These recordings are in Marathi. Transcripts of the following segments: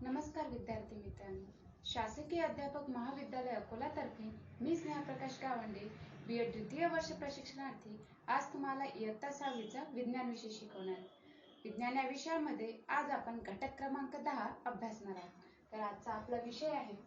नमस्कार विद्यार्थी मित्रांनो. शासकीय अध्यापक महाविद्यालय अकोलातर्फे मी स्नेहा प्रकाश गावंडे, B.Ed द्वितीय वर्ष प्रशिक्षणार्थी, आज तुम्हाला इयत्ता 6वीचा विज्ञान विषय शिकवणार. विज्ञान या विषयामध्ये आज आपण घटक क्रमांक 10 अभ्यासणार आहोत. तर आजचा आपला विषय आहे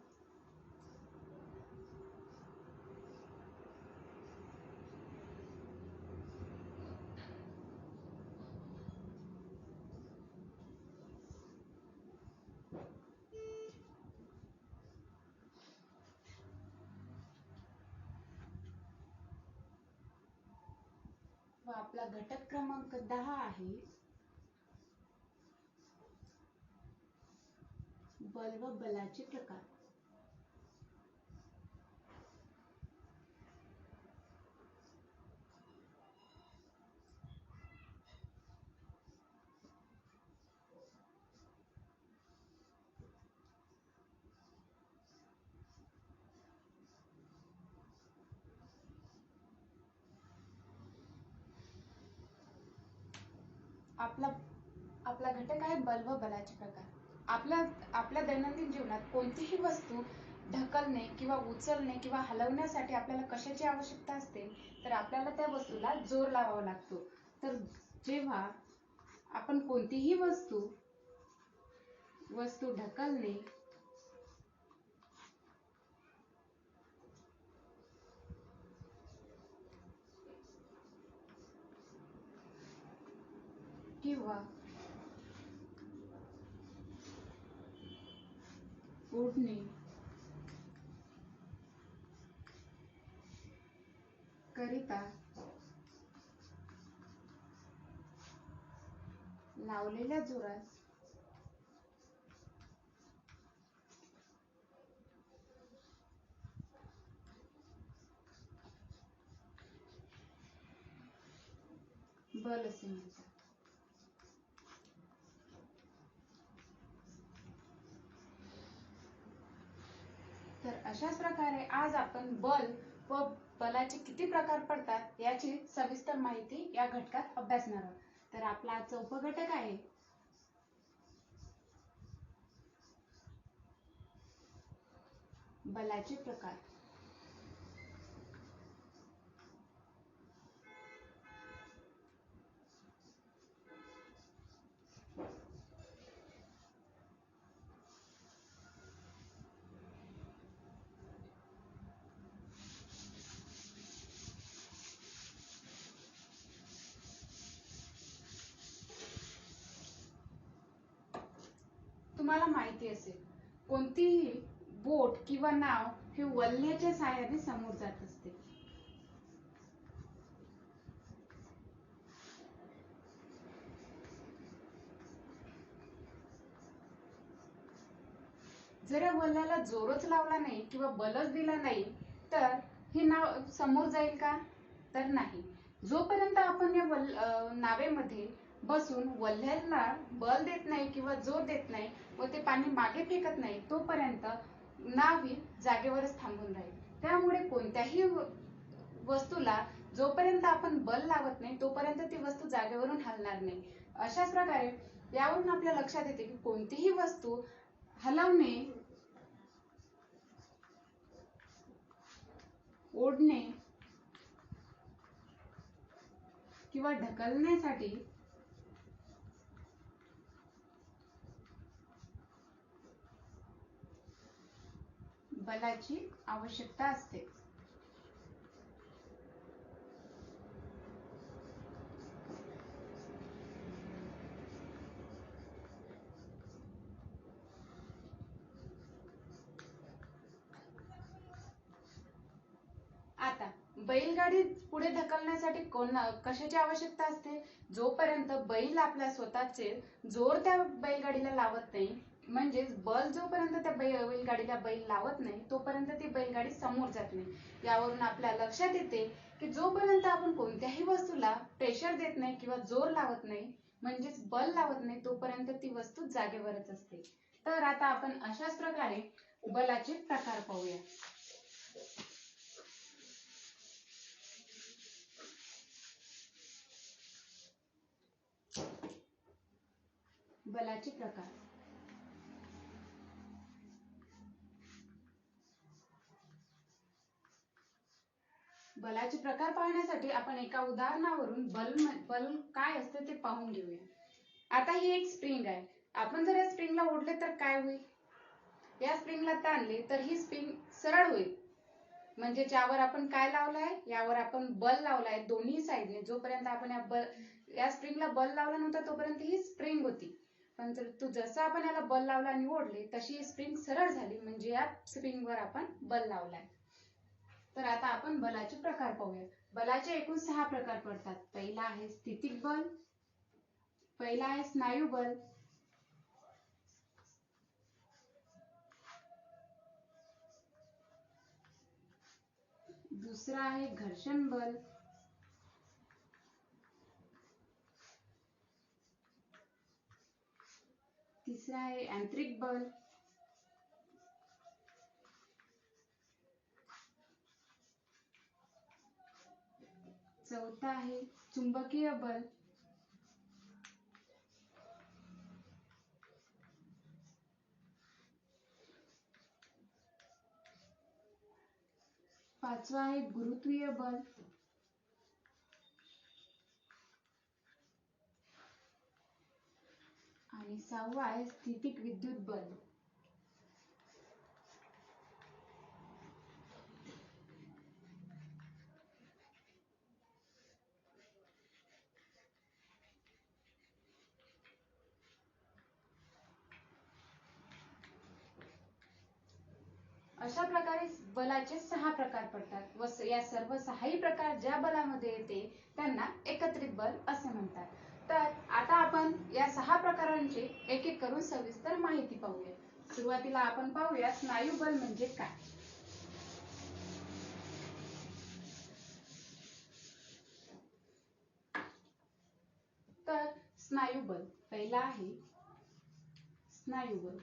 व आपला घटक क्रमांक 10 आहे बल व बलाचे प्रकार. आपला घटक आहे बल व बलाचे प्रकार. आपल्या दैनंदिन जीवनात कोणतीही वस्तू ढकलणे किंवा उचलणे किंवा हलवण्यासाठी आपल्याला कशाची आवश्यकता असते, तर आपल्याला त्या वस्तूला जोर लावावा लागतो. तर जेव्हा आपण कोणतीही वस्तू ढकलणे किंवा ओढणे करिता लावलेल्या जोरास बल असे म्हणतात. तर अशाच प्रकारे आज आपण बल व बलाचे किती प्रकार पडतात याची सविस्तर माहिती या घटकात अभ्यासणार आहोत. तर आपला आजचा उपघटक आहे बलाचे प्रकार. तुम्हाला माहिती असेल, कोणतीही बोट किंवा नाव हे वल्ह्याच्या साहाय्याने समोर जात असते. जर या वल्ह्याला जोरच लावला नाही किंवा बलच दिला नाही तर हे नाव समोर जाईल का? तर नाही. जोपर्यंत आपण या नावेमध्ये बसून वल्ह्याला बल देत नाही किंवा जोर देत नाही व ते पाणी मागे फेकत नाही तोपर्यंत नाव ही जागेवरच थांबून राहील. त्यामुळे कोणत्याही वस्तूला जोपर्यंत आपण बल लावत नाही तोपर्यंत ती वस्तू जागेवरून हलणार नाही. अशाच प्रकारे यावरून आपल्या लक्षात येते की कोणतीही वस्तू हलवणे, ओढणे किंवा ढकलण्यासाठी बलाची आवश्यकता असते. आता बैलगाडी पुढे ढकलण्यासाठी कशाची आवश्यकता असते? जोपर्यंत बैल आपल्या स्वतःचे जोर त्या बैलगाडीला लावत नाही, म्हणजेच बल जोपर्यंत त्या बैलगाडीला बैल लावत नाही तोपर्यंत ती बैलगाडी समोर जात नाही. यावरून आपल्या लक्षात येते की जोपर्यंत आपण कोणत्याही वस्तूला प्रेशर देत नाही किंवा जोर लावत नाही, म्हणजेच बल लावत नाही, तोपर्यंत ती वस्तू जागेवरच असते. तर आता आपण अशाच प्रकारे बलाचे प्रकार पाहूया. बलाचे प्रकार. बलाचे प्रकार पाहण्यासाठी आपण एका उदाहरणावरून बल काय असते ते पाहून घेऊया. आता ही एक स्प्रिंग आहे. आपण जर या स्प्रिंगला ओढले तर काय होईल? या स्प्रिंगला ताणले तर ही स्प्रिंग सरळ होईल. म्हणजे ज्यावर आपण काय लावलाय, यावर आपण बल लावलाय दोन्ही साईडने. जोपर्यंत आपण या स्प्रिंगला बल लावला नव्हता तोपर्यंत ही स्प्रिंग होती. पण जसं आपण याला बल लावला आणि ओढले तशी ही स्प्रिंग सरळ झाली, म्हणजे या स्प्रिंगवर आपण बल लावलाय. तर आता आपण बलाचे प्रकार पाहूया. बलाचे एकूण 6 प्रकार पडतात. पहिला आहे स्थितिक बल, पहिला आहे स्नायू बल, दुसरा आहे घर्षण बल, तिसरा आहे यांत्रिक बल, चौथा आहे चुंबकीय बल, पाचवा आहे गुरुत्वीय बल, आणि 6वा आहे स्थितिक विद्युत बल. अशा प्रकारे बलाचे 6 प्रकार पडतात व या सर्व 6ही प्रकार ज्या बलामध्ये येते त्यांना एकत्रित बल असे म्हणतात. तर आता आपण या 6 प्रकारांची एक एक करून सविस्तर माहिती पाहूया. सुरुवातीला आपण पाहूया स्नायू बल म्हणजे काय. तर स्नायू बल पहिला आहे स्नायू बल.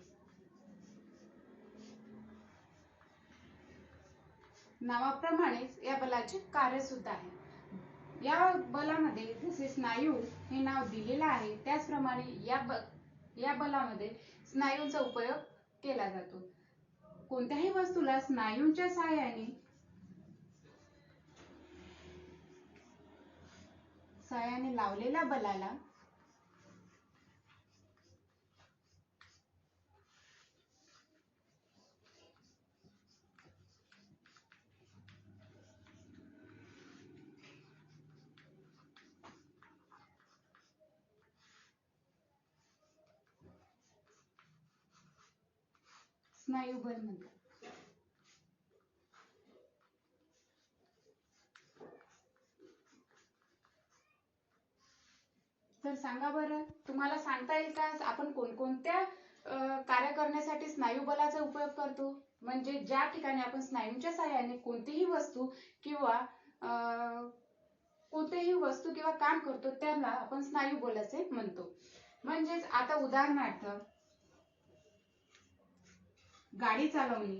नावाप्रमाणेच या बलाचे कार्य सुद्धा आहे. या बलामध्ये जसे स्नायू हे नाव दिलेले आहे त्याचप्रमाणे या बलामध्ये स्नायूंचा उपयोग केला जातो. कोणत्याही वस्तूला स्नायूंच्या साहाय्याने लावलेल्या बलाला स्नायू बल म्हणतात. तर सांगा बरं, तुम्हाला सांगता येईल का आपण कोणकोणत्या कार्य करण्यासाठी स्नायू बलाचा उपयोग करतो? म्हणजे ज्या ठिकाणी आपण स्नायूंच्या साहाय्याने कोणतीही वस्तू किंवा काम करतो त्याला आपण स्नायू बल असे म्हणतो. म्हणजेच आता उदाहरणार्थ गाडी चालवणे,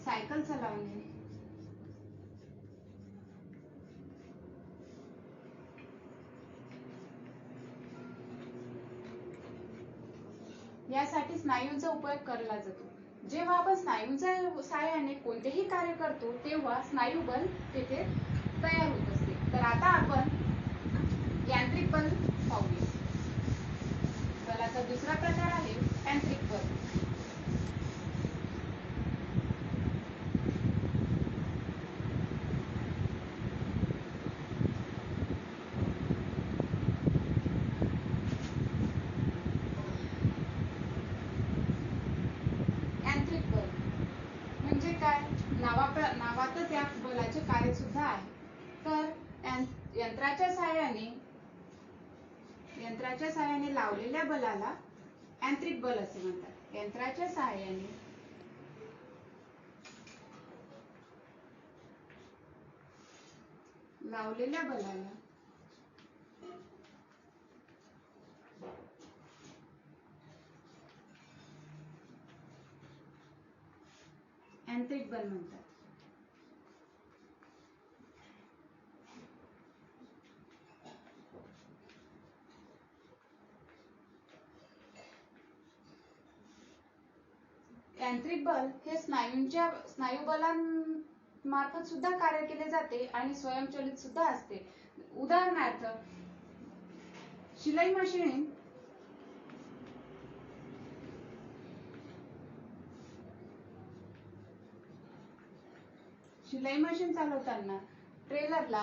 सायकल चालवणे, यासाठी स्नायूंचा उपयोग केला जातो. जेव्हा आपण स्नायूंच्या साहाय्याने कोणतेही कार्य करतो तेव्हा स्नायू बल तेथे तयार होत असते. तर आता आपण यांत्रिक बल पाहूया. बलाचा दुसरा प्रकार आहे यांत्रिक बल. यांत्रिक बल म्हणजे काय? नावातच या बलाचे कार्य सुद्धा आहे. तर यंत्राच्या साहाय्याने लावलेल्या बलाला यांत्रिक बल असे म्हणतात. यंत्राच्या साहाय्याने लावलेल्या बलाला यांत्रिक बल म्हणतात. यांत्रिक बल हे स्नायुबलांमार्फत सुद्धा कार्य केले जाते आणि स्वयंचलित सुद्धा असते. उदाहरणार्थ शिलाई मशीन चालवताना ट्रेलरला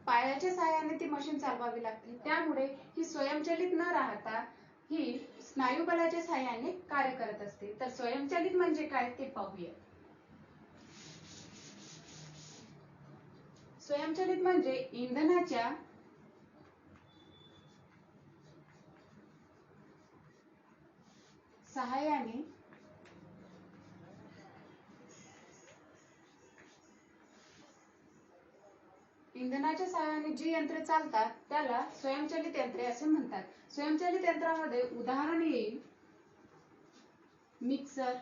पायाच्या साहाय्याने ती मशीन चालवावी लागते. त्यामुळे ही स्वयंचलित न राहता ही स्नायुबलाच्या साहाय्याने कार्य करत असते. तर स्वयंचलित म्हणजे काय ते पाहूया. स्वयंचलित म्हणजे इंधनाच्या सहाय्याने जी यंत्रे चालतात त्याला स्वयंचलित यंत्रे असे म्हणतात. स्वयंचलित यंत्रामध्ये उदाहरण येईल मिक्सर,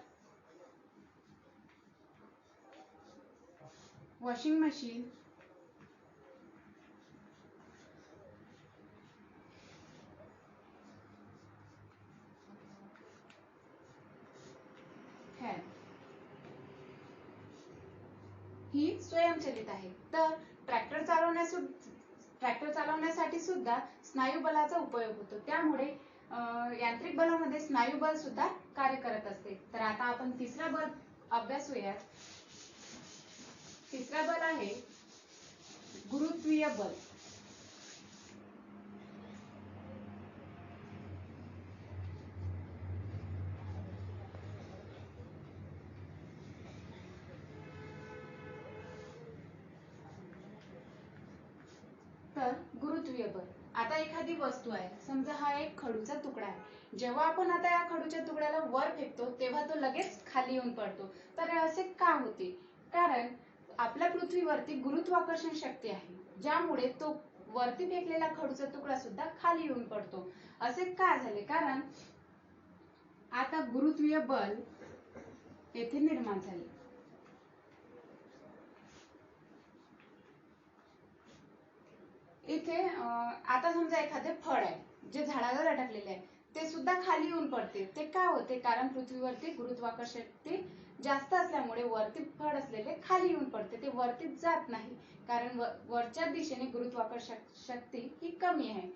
वॉशिंग मशीन, फॅन ही स्वयंचलित आहे. तर ट्रॅक्टर चालवण्यासाठी सुद्धा स्नायुबलाचा उपयोग होतो. त्यामुळे यांत्रिक बलामध्ये स्नायुबल सुद्धा कार्य करत असते. तर आता आपण तिसरा बल अभ्यासूयात. तिसरा बल आहे गुरुत्वीय बल. तर गुरुत्वीय बल, आता एखादी वस्तू आहे, समजा हा एक खडूचा तुकडा आहे. जेव्हा आपण आता या खडूच्या तुकड्याला वर फेकतो तेव्हा तो लगेच खाली येऊन पडतो. तर असे का होते? कारण आपल्या पृथ्वीवरती गुरुत्वाकर्षण शक्ती आहे, ज्यामुळे तो वरती फेकलेला खडूचा तुकडा सुद्धा खाली येऊन पडतो. असे का झाले? कारण आता गुरुत्वीय बल येथे निर्माण झाले. इथे आता समजा एखादे फळ आहे जे झाडाला लटकलेले आहे, ते सुद्धा खाली येऊन पडते. ते का होते? कारण पृथ्वीवरती गुरुत्वाकर्षण शक्ती जास्त असल्यामुळे वरती फळ असलेले खाली येऊन पडते, ते वरती जात नाही. कारण वरच्या दिशेने गुरुत्वाकर्षण शक्ती ही कमी आहे.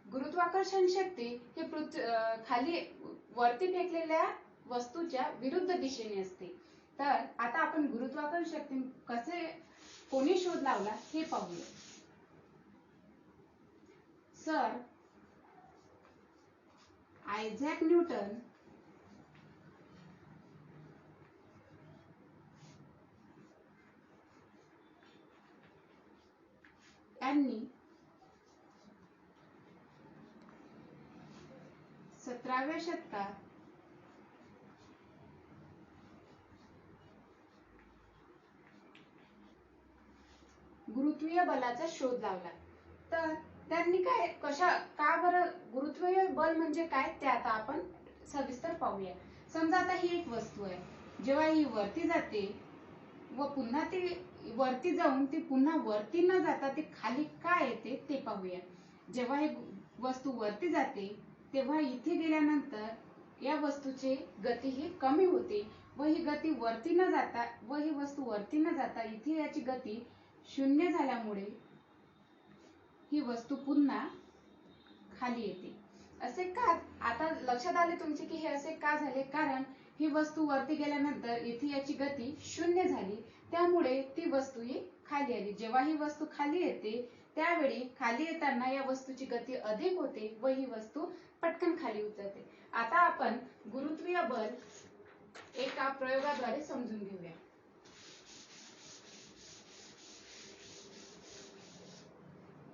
गुरुत्वाकर्षण शक्ती ही खाली वरती फेकलेल्या वस्तूच्या विरुद्ध दिशेने असते. तर आता आपण गुरुत्वाकर्षण शक्ती कोणी शोध लावला हे पाहूया. सर आयझॅक न्यूटन यांनी 17व्या शतकात गुरुत्वीय बलाचा शोध लावला. तर त्यांनी का बरं गुरुत्वीय बल म्हणजे काय ते आता आपण सविस्तर पाहूया. समजा आता ही एक वस्तू आहे, जेव्हा ही वरती जाते व पुन्हा ती वरती जाऊन ती पुन्हा वरती न जाता ती खाली का येते ते पाहूया. जेव्हा ही वस्तू वरती जाते तेव्हा इथे गेल्यानंतर या वस्तूची गती ही कमी होते व ही गती वरती न जाता इथे याची गती 0 झाल्यामुळे ही वस्तू पुन्हा खाली येते. असे का? आता लक्षात आले तुमचे की हे असे का झाले? कारण ही वस्तू वरती गेल्यानंतर इथे याची गती 0 झाली, त्यामुळे ती वस्तू ही खाली आली. जेव्हा ही वस्तू खाली येते त्यावेळी खाली येताना या वस्तूची गती अधिक होते व ही वस्तू पटकन खाली उतरते. आता आपण गुरुत्वीय बल एका प्रयोगाद्वारे समजून घेऊया.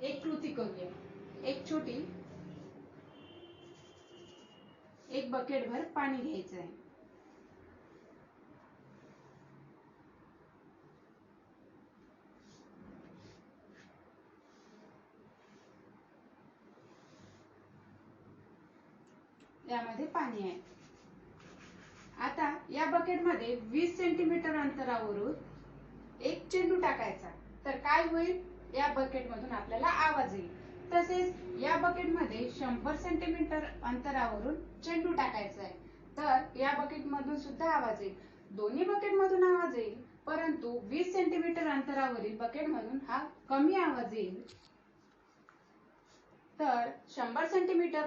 एक कृती करूया. एक बकेट भर पाणी घ्यायचं आहे. यामध्ये पाणी आहे. आता या बकेटमध्ये 20 सेंटीमीटर अंतरावरून एक चेंडू टाकायचा. तर काय होईल? या बकेटमधून आपल्याला आवाज येईल. तसेच या बकेटमध्ये 100 सेंटीमीटर अंतरावरून चेंडू टाकायचा आहे, तर या बकेटमधून सुद्धा आवाज येईल. दोन्ही बकेटमधून आवाज येईल, परंतु 20 सेंटीमीटर अंतरावरील बकेटमधून हा कमी आवाज येईल. तर 100 सेंटीमीटर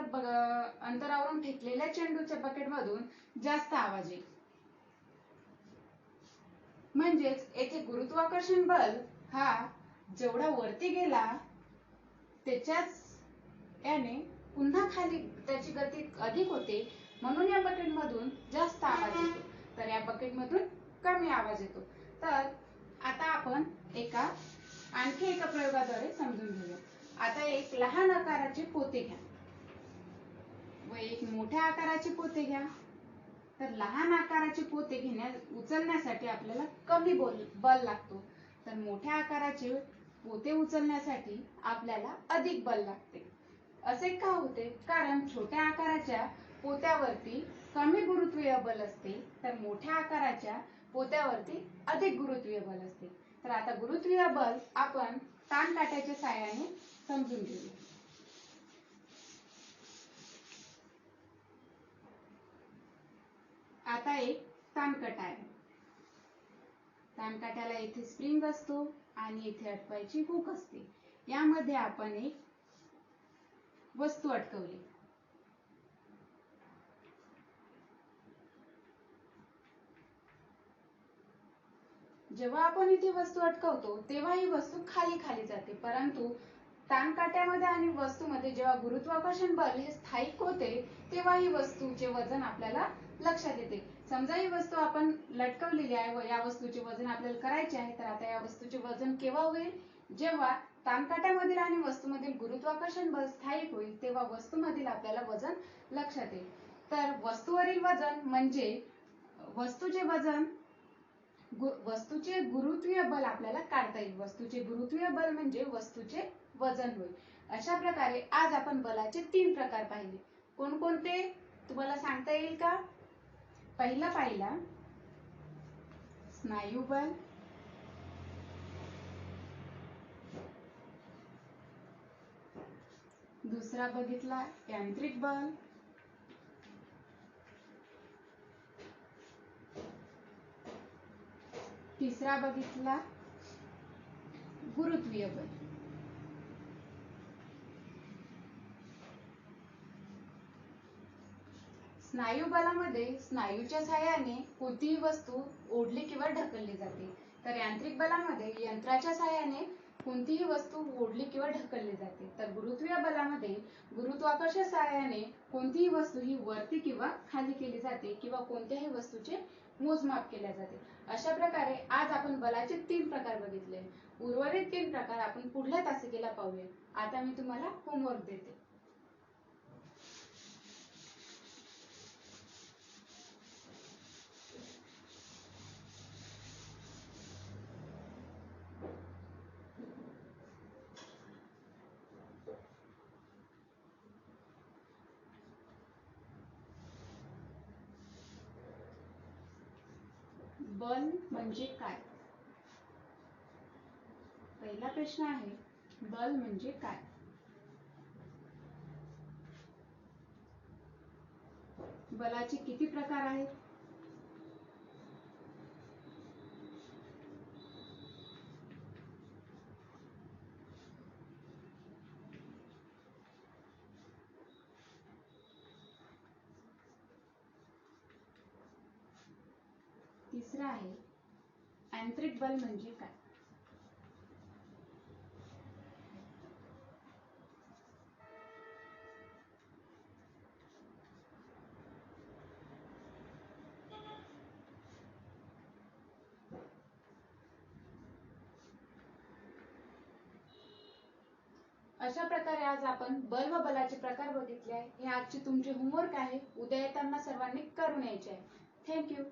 अंतरावरून फेकलेल्या चेंडूच्या बकेटमधून जास्त आवाज येईल. म्हणजेच येथे गुरुत्वाकर्षण बल हा जेवढा वरती गेला त्याच्याच याने पुन्हा खाली त्याची गती अधिक होते, म्हणून या बकेटमधून जास्त आवाज येतो, तर या बकेटमधून कमी आवाज येतो. तर आता आपण आणखी एका प्रयोगाद्वारे समजून घेऊया. आता एक लहान आकाराचे पोते घ्या व एक मोठ्या आकाराचे पोते घ्या. तर लहान आकाराचे पोते उचलण्यासाठी आपल्याला कमी बल लागतो, तर मोठ्या आकाराचे पोते उचलण्यासाठी आपल्याला अधिक बल लागते. असे का होते? कारण छोट्या आकाराच्या पोत्यावरती कमी गुरुत्वीय बल असते, तर मोठ्या आकाराच्या पोत्यावरती अधिक गुरुत्वीय बल असते. तर आता गुरुत्वीय बल आपण ताणकाट्याच्या साहाय्याने समजून घेऊया. आता एक ताणकाटा आहे. ताणकाट्याला इथे स्प्रिंग असतो आणि इथे अटकवायची हुक असते. यामध्ये आपण एक वस्तू अटकवली. जेव्हा आपण इथे वस्तू अटकवतो तेव्हा ही वस्तू खाली खाली जाते, परंतु ताणकाट्यामध्ये आणि वस्तूमध्ये जेव्हा गुरुत्वाकर्षण बल हे स्थायिक होते तेव्हा ही वस्तूचे वजन आपल्याला लक्षात येते. समजा ही वस्तू आपण लटकवलेली आहे व या वस्तूचे वजन आपल्याला करायचे आहे, तर आता या वस्तूचे वजन केव्हा होईल? जेव्हा ताणकाट्यामधील आणि वस्तूमधील गुरुत्वाकर्षण बल स्थायिक होईल तेव्हा वस्तूमधील आपल्याला वजन लक्षात येईल. तर वस्तूवरील वजन म्हणजे वस्तूचे गुरुत्वीय बल आपल्याला काढता येईल. वस्तूचे गुरुत्वीय बल म्हणजे वस्तूचे वजन होईल. अशा प्रकारे आज आपण बलाचे 3 प्रकार पाहिले. कोणकोणते तुम्हाला सांगता येईल का? पहिला स्नायू बल, दुसरा बघितला यांत्रिक बल, तिसरा बघितला गुरुत्वीय बल. स्नायू बलामध्ये स्नायूच्या साहाय्याने कोणतीही वस्तू ओढली किंवा ढकलली जाते, तर यांत्रिक बलामध्ये यंत्राच्या साहाय्याने कोणतीही वस्तू ओढली किंवा ढकलली जाते. तर गुरुत्वीय बलामध्ये गुरुत्वाकर्षण साहाय्याने कोणतीही वस्तू ही वरती किंवा खाली केली जाते किंवा कोणत्याही वस्तूचे मोजमाप केले जाते. अशा प्रकारे आज आपण बलाचे 3 प्रकार बघितले. उर्वरित 3 प्रकार आपण पुढल्या तासिकेला पाहूया. आता मी तुम्हाला होमवर्क देते. बल म्हणजे काय? पहिला प्रश्न आहे, बल म्हणजे काय? बलाचे किती प्रकार आहेत? तिसरा आहे, यांत्रिक बल म्हणजे काय? अशा प्रकारे आज आपण बल व बलाचे प्रकार बघितले आहे. हे आजचे तुमचे होमवर्क आहे. उद्या येताना सर्वांनी करून यायचे आहे. थँक्यू.